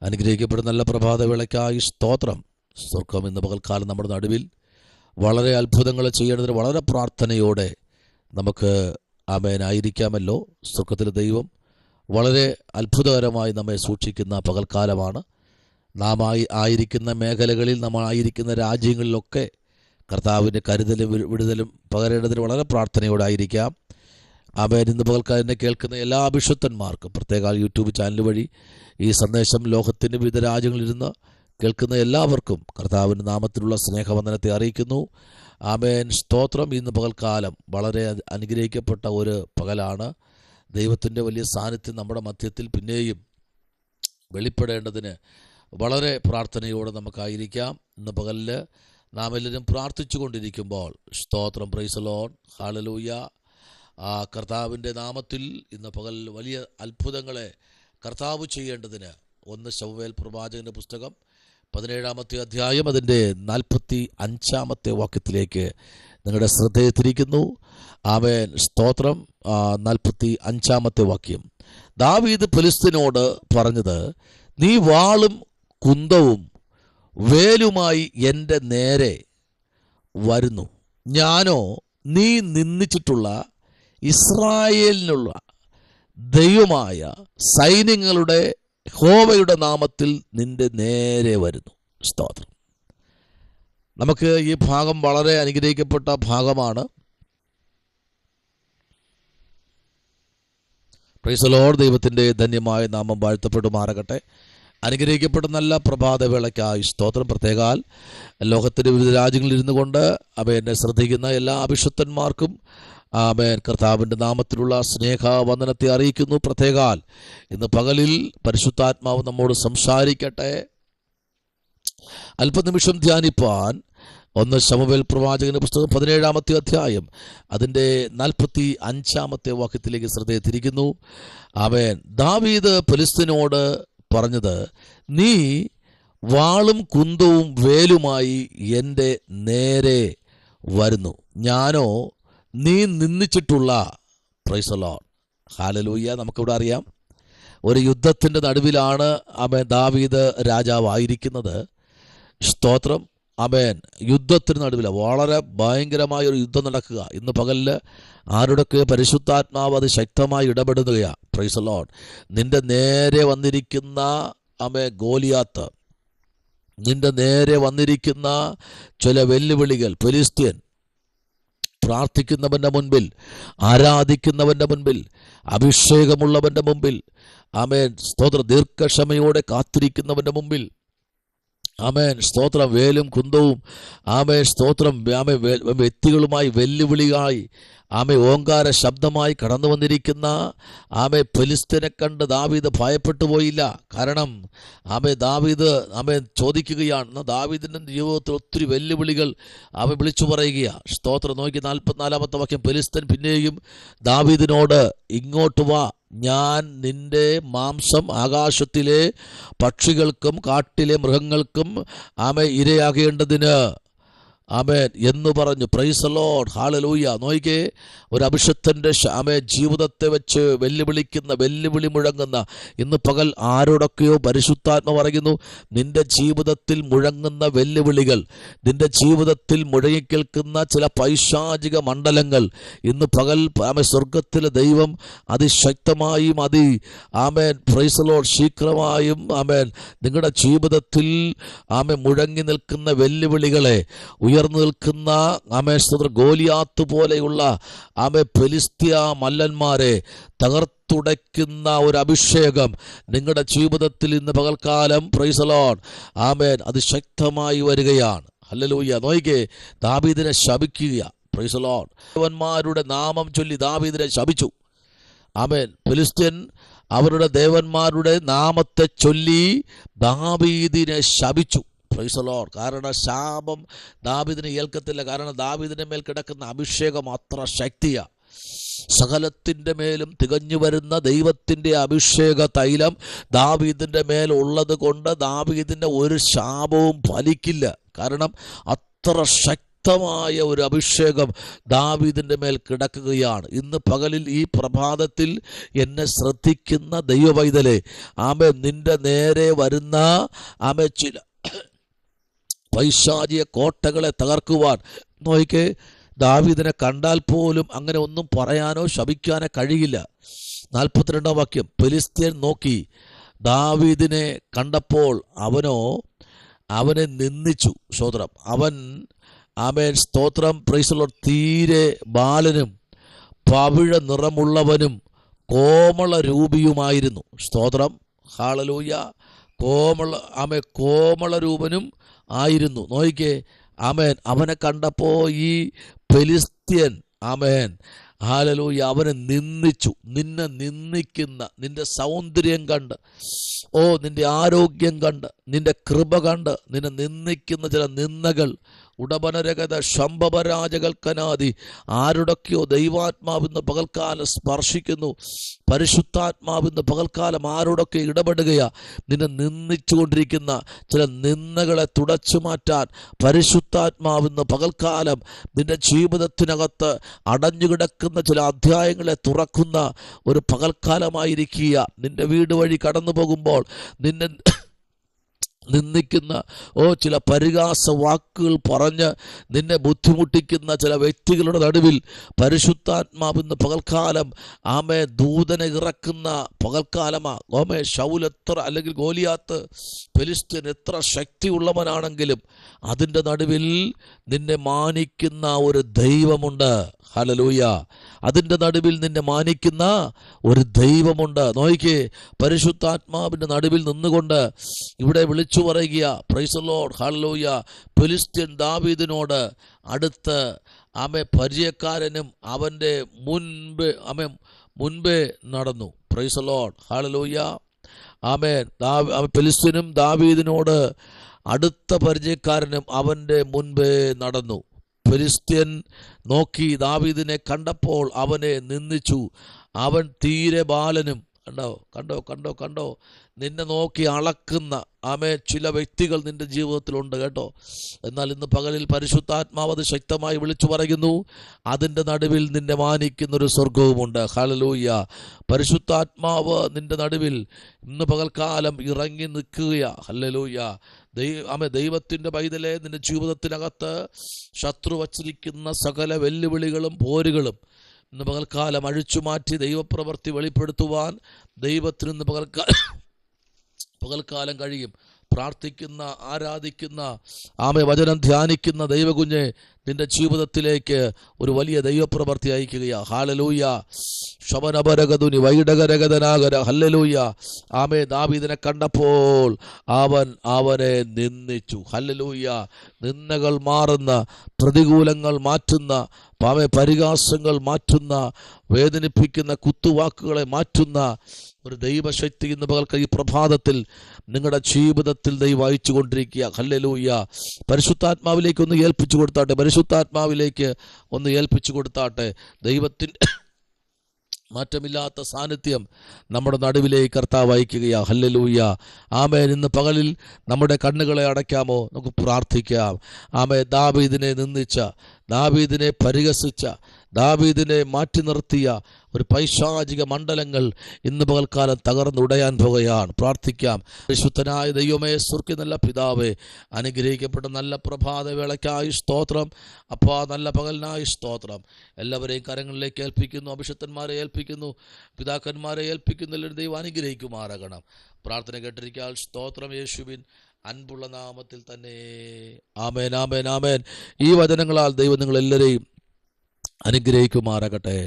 അനുഗ്രഹിക്കപ്പെടുന്ന നല്ല പ്രഭാതവേളയ്ക്കായി സ്തോത്രം. സ്വർഗം ഇന്ന് പകൽക്കാലം നമ്മുടെ നടുവിൽ വളരെ അത്ഭുതങ്ങൾ ചെയ്യേണ്ടതിന് വളരെ പ്രാർത്ഥനയോടെ നമുക്ക് ആമേനായിരിക്കാമല്ലോ. സ്വർഗത്തിലെ ദൈവം വളരെ അത്ഭുതകരമായി നമ്മെ സൂക്ഷിക്കുന്ന പകൽക്കാലമാണ്. നാം ആയിരിക്കുന്ന മേഖലകളിൽ, നമ്മൾ ആയിരിക്കുന്ന രാജ്യങ്ങളിലൊക്കെ കർത്താവിൻ്റെ കരുതലും വിടുതലും പകരേണ്ടതിന് വളരെ പ്രാർത്ഥനയോടെ ആയിരിക്കാം. ആമേൻ. ഇന്ന് പകൽക്കാലം എന്നെ കേൾക്കുന്ന എല്ലാ അഭിഷുദ്ധന്മാർക്കും, പ്രത്യേക യൂട്യൂബ് ചാനൽ വഴി ഈ സന്ദേശം ലോകത്തിൻ്റെ വിവിധ രാജ്യങ്ങളിലിരുന്ന് കേൾക്കുന്ന എല്ലാവർക്കും കർത്താവിൻ്റെ നാമത്തിലുള്ള സ്നേഹവന്ദനത്തെ അറിയിക്കുന്നു. ആമേൻ. സ്തോത്രം. ഇന്ന് പകൽക്കാലം വളരെ അനുഗ്രഹിക്കപ്പെട്ട ഒരു പകലാണ്. ദൈവത്തിൻ്റെ വലിയ സാന്നിധ്യം നമ്മുടെ മധ്യത്തിൽ പിന്നെയും വെളിപ്പെടേണ്ടതിന് വളരെ പ്രാർത്ഥനയോടെ നമുക്കായിരിക്കാം. ഇന്ന് പകലിൽ നാം എല്ലാവരും പ്രാർത്ഥിച്ചു കൊണ്ടിരിക്കുമ്പോൾ സ്തോത്രം. Price the Lord. ഹല്ലേലൂയ. കർത്താവിൻ്റെ നാമത്തിൽ ഇന്ന് പകൽ വലിയ അത്ഭുതങ്ങളെ കർത്താവ് ചെയ്യേണ്ടതിന് 1 ശമൂവേൽ പ്രവാചകൻ്റെ പുസ്തകം 17-ാമത്തെ അധ്യായം അതിൻ്റെ 45-ാമത്തെ വാക്യത്തിലേക്ക് നിങ്ങളുടെ ശ്രദ്ധയെ തിരിക്കുന്നു. ആമേൻ. സ്തോത്രം. 45-ാമത്തെ വാക്യം. ദാവീദ് ഫെലിസ്ത്യനോട് പറഞ്ഞത്, നീ വാളും കുന്തവും വേലുമായി എൻ്റെ നേരെ വരുന്നു, ഞാനോ നീ നിന്ദിച്ചിട്ടുള്ള ഇസ്രായേലിനുള്ള ദൈവമായ സൈന്യങ്ങളുടെ യഹോവയുടെ നാമത്തിൽ നിന്റെ നേരെ വരുന്നു. സ്തോത്രം. നമുക്ക് ഈ ഭാഗം വളരെ അനുഗ്രഹിക്കപ്പെട്ട ഭാഗമാണ്. Price the Lord. ദൈവത്തിൻ്റെ ധന്യമായ നാമം വാഴ്ത്തപ്പെടുമാറാകട്ടെ. അനുഗ്രഹിക്കപ്പെട്ട നല്ല പ്രഭാതവേളയ്ക്കായി സ്തോത്രം. പ്രത്യേകാൽ ലോകത്തിൻ്റെ വിവിധ രാജ്യങ്ങളിൽ ഇരുന്നു കൊണ്ട് എന്നെ ശ്രദ്ധിക്കുന്ന എല്ലാ അഭിഷുദ്ധന്മാർക്കും ആമേൻ കർത്താവിൻ്റെ നാമത്തിലുള്ള സ്നേഹവന്ദനത്തെ അറിയിക്കുന്നു. പ്രത്യേകാൽ ഇന്ന് പകലിൽ പരിശുദ്ധാത്മാവ് നമ്മോട് സംസാരിക്കട്ടെ. അല്പനിമിഷം ധ്യാനിപ്പാൻ 1 ശമൂവേൽ പ്രവാചകന്റെ പുസ്തകം 17-ാമത്തെ അധ്യായം അതിൻ്റെ 45-ാമത്തെ വാക്യത്തിലേക്ക് ശ്രദ്ധയെ തിരിക്കുന്നു. ആമേൻ. ദാവീദ് ഫെലിസ്ത്യനോട് പറഞ്ഞത്, നീ വാളും കുന്തവും വേലുമായി എൻ്റെ നേരെ വരുന്നു, ഞാനോ നീ നിന്ദിച്ചിട്ടുള്ള. Praise the Lord. ഹല്ലേലൂയ. നമുക്കിവിടെ അറിയാം, ഒരു യുദ്ധത്തിൻ്റെ നടുവിലാണ് ദാവീദ് രാജാവായിരിക്കുന്നത്. സ്തോത്രം. ആമേൻ. യുദ്ധത്തിന് നടുവിലാണ്, വളരെ ഭയങ്കരമായ ഒരു യുദ്ധം നടക്കുക. ഇന്ന് പകലിൽ ആരുടെയൊക്കെ പരിശുദ്ധാത്മാവ് അത് ശക്തമായി ഇടപെടുകയാണ്. Price the Lord. നിന്റെ നേരെ വന്നിരിക്കുന്ന ഗോലിയാത്ത്, നിന്റെ നേരെ വന്നിരിക്കുന്ന ചില വെല്ലുവിളികൾ, ഫെലിസ്ത്യൻ പ്രാർത്ഥിക്കുന്നവൻ്റെ മുൻപിൽ, ആരാധിക്കുന്നവൻ്റെ മുൻപിൽ, അഭിഷേകമുള്ളവൻ്റെ മുമ്പിൽ, ആമേൻ സ്തോത്രം, ദീർഘക്ഷമയോടെ കാത്തിരിക്കുന്നവൻ്റെ മുമ്പിൽ, ആമേൻ സ്തോത്രം, വേലും കുന്തവും ആമേൻ സ്തോത്രം വ്യക്തികളുമായി വെല്ലുവിളിയായി ഓങ്കാര ശബ്ദമായി കടന്നു വന്നിരിക്കുന്ന ഫെലിസ്ത്യനെ കണ്ട് ദാവീദ് ഭയപ്പെട്ടു പോയില്ല. കാരണം ദാവീദ് ചോദിക്കുകയാണ്. ദാവീദിൻ്റെ ജീവിതത്തിൽ ഒത്തിരി വെല്ലുവിളികൾ വിളിച്ചു പറയുകയാണ്. സ്തോത്രം. നോക്കി 44-ാമത്തെ വാക്യം. ഫെലിസ്ത്യൻ പിന്നെയും ദാവീദിനോട്, ഇങ്ങോട്ട് വാ, ഞാൻ നിന്റെ മാംസം ആകാശത്തിലെ പക്ഷികൾക്കും കാട്ടിലെ മൃഗങ്ങൾക്കും ഇരയാകേണ്ടതിന് ആമേൻ എന്ന് പറഞ്ഞു. Price the Lord. ഹല്ലേലൂയ. നോക്കിക്കേ, ഒരു അഭിഷക്തൻ്റെ ജീവിതത്തെ വെച്ച് വെല്ലുവിളി മുഴങ്ങുന്ന ഇന്ന് പകൽ ആരോടൊക്കെയോ പരിശുദ്ധാത്മ പറയുന്നു, നിന്റെ ജീവിതത്തിൽ മുഴങ്ങുന്ന വെല്ലുവിളികൾ, നിന്റെ ജീവിതത്തിൽ മുഴങ്ങിക്കേൾക്കുന്ന ചില പൈശാചിക മണ്ഡലങ്ങൾ ഇന്ന് പകൽ സ്വർഗത്തിലെ ദൈവം അതിശക്തമായും ആമേൻ പ്രൈസ് ദി ലോർഡ് ശീഘ്രമായും നിങ്ങളുടെ ജീവിതത്തിൽ മുഴങ്ങി നിൽക്കുന്ന വെല്ലുവിളികളെ, ഉയർന്നു നിൽക്കുന്ന ഗോലിയാത്ത് പോലെയുള്ള ഫെലിസ്ത്യ മല്ലന്മാരെ തകർത്തുടയ്ക്കുന്ന ഒരു അഭിഷേകം നിങ്ങളുടെ ജീവിതത്തിൽ ഇന്ന് പകൽക്കാലം പ്രൈസ് ദി ലോർഡ് ആമേൻ അതിശക്തമായി വരികയാണ്. ഹല്ലേലൂയ. നോക്കിക്കേ, ദാവീദിനെ ശപിക്കുക. Price the Lord. ദേവന്മാരുടെ നാമം ചൊല്ലി ദാവീദിനെ ശപിച്ചു. ആമേൻ. ഫെലിസ്ത്യൻ അവരുടെ ദേവന്മാരുടെ നാമത്തെ ചൊല്ലി ദാവീദിനെ ശപിച്ചു. Price the Lord. കാരണം ശാപം ദാവീദിനെ ഏൽക്കത്തില്ല. കാരണം ദാവീദിന്റെ മേൽ കിടക്കുന്ന അഭിഷേകം അത്ര ശക്തിയാണ്. സകലത്തിൻ്റെ മേലും തികഞ്ഞു വരുന്ന ദൈവത്തിൻ്റെ അഭിഷേക തൈലം ദാവീദിൻ്റെ മേൽ ഉള്ളത് കൊണ്ട് ദാവീദിൻ്റെ ഒരു ശാപവും ഫലിക്കില്ല. കാരണം അത്ര ശക്തി ശക്തമായ ഒരു അഭിഷേകം ദാവീദിൻ്റെ മേൽ കിടക്കുകയാണ്. ഇന്ന് പകലിൽ ഈ പ്രഭാതത്തിൽ എന്നെ ശ്രദ്ധിക്കുന്ന ദൈവപൈതലേ, ആമേൻ, നിന്റെ നേരെ വരുന്ന ചില പൈശാചിക കോട്ടകളെ തകർക്കുവാൻ നോയിക്കേ. ദാവീദിനെ കണ്ടാൽ പോലും അങ്ങനെ ഒന്നും പറയാനോ ശപിക്കാനോ കഴിയില്ല. 42-ാം വാക്യം, ഫെലിസ്ത്യൻ നോക്കി ദാവീദിനെ കണ്ടപ്പോൾ അവനെ നിന്ദിച്ചു. സ്തോത്രം. ആമേൻ, സ്തോത്രം, പ്രൈസ് ദി ലോർഡ്. തീരെ ബാലനും പവിഴ നിറമുള്ളവനും കോമള രൂപിയുമായിരുന്നു. സ്തോത്രം, ഹല്ലേലൂയ. കോമള രൂപനും ആയിരുന്നു. നോയിക്കേ, ആമേൻ, അവനെ കണ്ടപ്പോൾ ഈ ഫെലിസ്ത്യൻ, ആമേൻ, ഹല്ലേലൂയ, അവനെ നിന്ദിച്ചു. നിന്നെ നിന്ദിക്കുന്ന, നിന്റെ സൗന്ദര്യം കണ്ട്, നിന്റെ ആരോഗ്യം കണ്ട്, നിന്റെ കൃപ കണ്ട് നിന്നെ നിന്ദിക്കുന്ന ചില നിന്ദകൾ, ഉടബനരഗത ശംഭവരാജകൽക്കനാദി, ആരുടൊക്കെയോ ദൈവാത്മാവിന്ന് പകൽക്കാലം സ്പർശിക്കുന്നു. പരിശുദ്ധാത്മാവിന്ന് പകൽക്കാലം ആരോടൊക്കെ ഇടപെടുകയാ. നിന്നെ നിന്ദിച്ചുകൊണ്ടിരിക്കുന്ന ചില നിന്ദകളെ തുടച്ചു മാറ്റാൻ പരിശുദ്ധാത്മാവിന്ന് പകൽക്കാലം നിന്റെ ജീവിതത്തിനകത്ത് അടഞ്ഞുകിടക്കുന്ന ചില അധ്യായങ്ങളെ തുറക്കുന്ന ഒരു പകൽക്കാലമായിരിക്കുക. നിന്റെ വീട് വഴി കടന്നു പോകുമ്പോൾ നിന്നെ നിന്ദിക്കുന്ന ചില പരിഹാസ വാക്കുകൾ പറഞ്ഞ് നിന്നെ ബുദ്ധിമുട്ടിക്കുന്ന ചില വ്യക്തികളുടെ നടുവിൽ പരിശുദ്ധാത്മാവിന്ന് പകൽക്കാലം ദൂതനെ ഇറക്കുന്ന പകൽക്കാലമാ. ശൗൽ എത്ര, അല്ലെങ്കിൽ ഗോലിയാത്ത് ഫെലിസ്ത്യൻ എത്ര ശക്തിയുള്ളവനാണെങ്കിലും അതിൻ്റെ നടുവിൽ നിന്നെ മാനിക്കുന്ന ഒരു ദൈവമുണ്ട്. ഹല്ലേലൂയ. അതിൻ്റെ നടുവിൽ നിന്നെ മാനിക്കുന്ന ഒരു ദൈവമുണ്ട്. നോയിക്കേ, പരിശുദ്ധാത്മാവിൻ്റെ നടുവിൽ നിന്നുകൊണ്ട് ഇവിടെ വിളിച്ചു പറയുക, പ്രൈസ് ദി ലോർഡ്, ഹല്ലേലൂയ. ഫെലിസ്ത്യൻ ദാവീദിനോട് അടുത്ത് പരിചയക്കാരനും അവൻ്റെ മുൻപേ നടന്നു. Praise the Lord, hallelujah. Amen. ഫെലിസ്ത്യനും ദാവീദിനോട് അടുത്ത പരിചയക്കാരനും അവൻ്റെ മുൻപേ നടന്നു. ഫെലിസ്ത്യൻ നോക്കി ദാവീദിനെ കണ്ടപ്പോൾ അവനെ നിന്ദിച്ചു. അവൻ തീരെ ബാലനും, കണ്ടോ, നിന്നെ നോക്കി അളക്കുന്ന ചില വ്യക്തികൾ നിന്റെ ജീവിതത്തിലുണ്ട് കേട്ടോ. എന്നാൽ ഇന്ന് പകലിൽ പരിശുദ്ധാത്മാവ് അത് ശക്തമായി വിളിച്ചു പറയുന്നു. അതിൻ്റെ നടുവിൽ നിന്നെ മാനിക്കുന്നൊരു സ്വർഗവുമുണ്ട്. ഹല്ലേലൂയ. പരിശുദ്ധാത്മാവ് നിന്റെ നടുവിൽ ഇന്ന് പകൽക്കാലം ഇറങ്ങി നിൽക്കുകയാ. ഹല്ലേലൂയ. ദൈവത്തിൻ്റെ പൈതലേ, നിന്റെ ജീവിതത്തിനകത്ത് ശത്രു വച്ചിരിക്കുന്ന സകല വെല്ലുവിളികളും പോരുകളും ഇന്ന് പകൽക്കാലം അഴിച്ചുമാറ്റി ദൈവപ്രവൃത്തി വെളിപ്പെടുത്തുവാൻ ദൈവത്തിന് ഇന്ന് പകൽക്കാലം കഴിയും. പ്രാർത്ഥിക്കുന്ന, ആരാധിക്കുന്ന, വചനം ധ്യാനിക്കുന്ന ദൈവകുഞ്ഞെ, നിന്റെ ജീവിതത്തിലേക്ക് ഒരു വലിയ ദൈവപ്രവൃത്തി അയക്കുകയാ. ഹല്ലേലൂയ. ശമനപരഗതുനി വൈഡകരഗതനാഗര. ഹല്ലേലൂയ. ദാവീദിനെ കണ്ടപ്പോൾ അവനെ നിന്ദിച്ചു. ഹല്ലേലൂയ. നിന്ദകൾ മാറുന്ന, പ്രതികൂലങ്ങൾ മാറ്റുന്ന, പരിഹാസങ്ങൾ മാറ്റുന്ന, വേദനിപ്പിക്കുന്ന കുത്തുവാക്കുകളെ മാറ്റുന്ന ഒരു ദൈവശക്തി ഇന്ന് പകൽക്ക് ഈ പ്രഭാതത്തിൽ നിങ്ങളുടെ ജീവിതത്തിൽ ദൈവം അയച്ചു കൊണ്ടിരിക്കുക. ഹല്ലേലൂയ. പരിശുദ്ധാത്മാവിലേക്ക് ഒന്ന് ഏൽപ്പിച്ചു കൊടുത്താട്ടെ. പരിശുദ്ധാത്മാവിലേക്ക് ഒന്ന് ഏൽപ്പിച്ചു കൊടുത്താട്ടെ. ദൈവത്തിൻ്റെ മാറ്റമില്ലാത്ത സാന്നിധ്യം നമ്മുടെ നടുവിലേക്ക് കർത്താവ് അയക്കുകയാ. ഹല്ലേലൂയ. ആമേൻ. ഇന്ന് പകലിൽ നമ്മുടെ കണ്ണുകളെ അടയ്ക്കാമോ? നമുക്ക് പ്രാർത്ഥിക്കാം. ദാവീദിനെ നിന്ദിച്ച, ദാവീദിനെ പരിഹസിച്ച, ദാവീദിനെ മാറ്റി നിർത്തിയ ഒരു പൈശാചിക മണ്ഡലങ്ങൾ ഇന്ന് പകൽക്കാലം തകർന്നുടയാൻ പോകുകയാണ്. പ്രാർത്ഥിക്കാം. പരിശുദ്ധനായ ദൈവമേ, സ്വർഗ്ഗ നല്ല പിതാവേ, അനുഗ്രഹിക്കപ്പെട്ട നല്ല പ്രഭാതവേളയ്ക്കായി സ്തോത്രം. അപ്പാ, നല്ല പകലിനായി സ്തോത്രം. എല്ലാവരെയും കരങ്ങളിലേക്ക് ഏൽപ്പിക്കുന്നു. അഭിഷക്തന്മാരെ ഏൽപ്പിക്കുന്നു, പിതാക്കന്മാരെ ഏൽപ്പിക്കുന്നു. എല്ലാവരും ദൈവം അനുഗ്രഹിക്കുമാറാകണം. പ്രാർത്ഥന കേട്ടിരിക്കാൻ സ്തോത്രം. യേശുവിൻ അൻപുള്ള നാമത്തിൽ തന്നെ. ആമേൻ, ആമേൻ, ആമേൻ. ഈ വചനങ്ങളാൽ ദൈവം നിങ്ങളെല്ലാവരെയും അനുഗ്രഹിക്കുമാറാകട്ടെ.